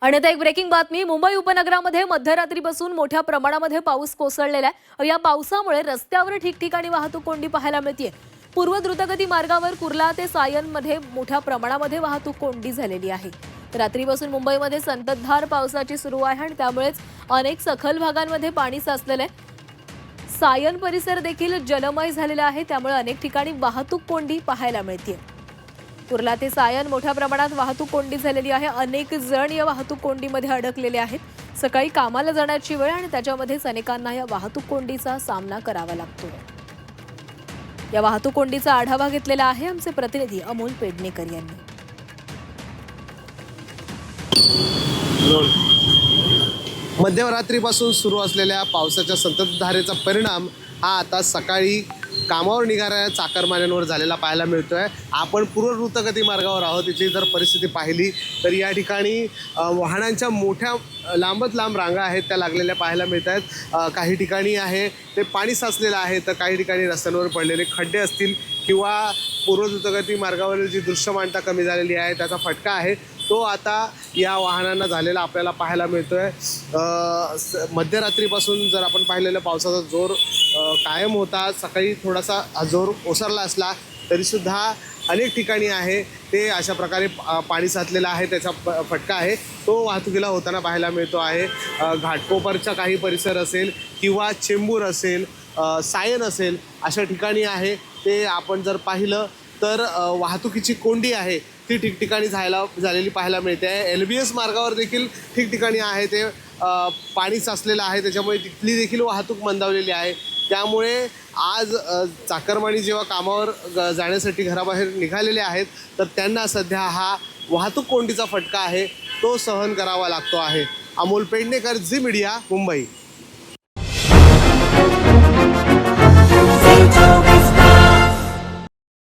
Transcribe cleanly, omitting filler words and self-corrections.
आणि आता एक ब्रेकिंग बातमी। मुंबई उपनगरामध्ये मध्यरात्रीपासून मोठ्या प्रमाणामध्ये पाऊस कोसळलेला आहे। या पावसामुळे रस्त्यावर ठिकठिकाणी वाहतूक कोंडी पाहायला मिळते। पूर्व द्रुतगती मार्गावर कुर्ला ते सायनमध्ये मोठ्या प्रमाणामध्ये वाहतूक कोंडी झालेली आहे। रात्रीपासून मुंबईमध्ये संततधार पावसाची सुरू आहे आणि त्यामुळेच अनेक सखल भागांमध्ये पाणी साचलेले आहे। सायन परिसर देखील जलमय झालेला आहे, त्यामुळे अनेक ठिकाणी वाहतूक कोंडी पाहायला मिळते। कुर्ला ते सायन मोठ्या प्रमाणात वाहतूक कोंडी झालेली आहे। अनेक जण या वाहतूक कोंडीमध्ये अडकलेले आहेत। सकाळी कामाला जाण्याची वेळ आणि त्याच्यामध्येच अनेकांना या वाहतूक कोंडीचा सामना करावा लागतो। या वाहतूक कोंडीचा आढावा घेतलेला आहे आमचे प्रतिनिधी अमोल पेडणेकर यांनी। मध्यरात्रीपासून सुरू असलेल्या पावसाच्या संततधारेचा परिणाम हा आता सकाळी कामावर निघणाऱ्या चाकरमान्यांवर झालेला पाहायला मिळतोय। आपण पूर्व द्रुतगती मार्गावर आहोत। इथे जर परिस्थिती पाहिली तर या ठिकाणी वाहनांच्या मोठ्या लांबच लांब रांगा आहेत त्या लागलेल्या पाहायला मिळत आहेत। काही ठिकाणी आहे ते पाणी साचलेलं आहे, तर काही ठिकाणी रस्त्यांवर पडलेले खड्डे असतील किंवा पूर्व द्रुतगती मार्गावरील जी दृश्यमानता कमी झालेली आहे त्याचा फटका आहे तो आता या वाहनांना झालेला आपल्याला पाहायला मिळतोय। मध्यरात्रीपासून जर आपण पाहिलेलं पावसाचा जोर कायम होता, सकाळी थोडासा हा जोर ओसरला असला तरीसुद्धा अनेक ठिकाणी आहे ते अशा प्रकारे पाणी साचलेलं आहे, त्याचा फटका आहे तो वाहतुकीला होताना पाहायला मिळतो आहे। घाटकोपरचा काही परिसर असेल किंवा चेंबूर असेल, सायन असेल, अशा ठिकाणी आहे ते आपण जर पाहिलं तर वाहतुकीची कोंडी आहे ती ठिकठिकाणी झालेली पाहायला मिळते आहे। LBS मार्गावर देखील ठिकठिकाणी आहे ते पाणी साचलेलं आहे, त्याच्यामुळे तिथली देखील वाहतूक मंदावलेली आहे। त्यामुळे आज चाकरमानी जेव्हा कामावर जाण्यासाठी घराबाहेर निघालेले आहेत तर त्यांना सध्या हा वाहतूक कोंडीचा फटका आहे तो सहन करावा लागतो आहे। अमोल पेडणेकर, झी मीडिया, मुंबई।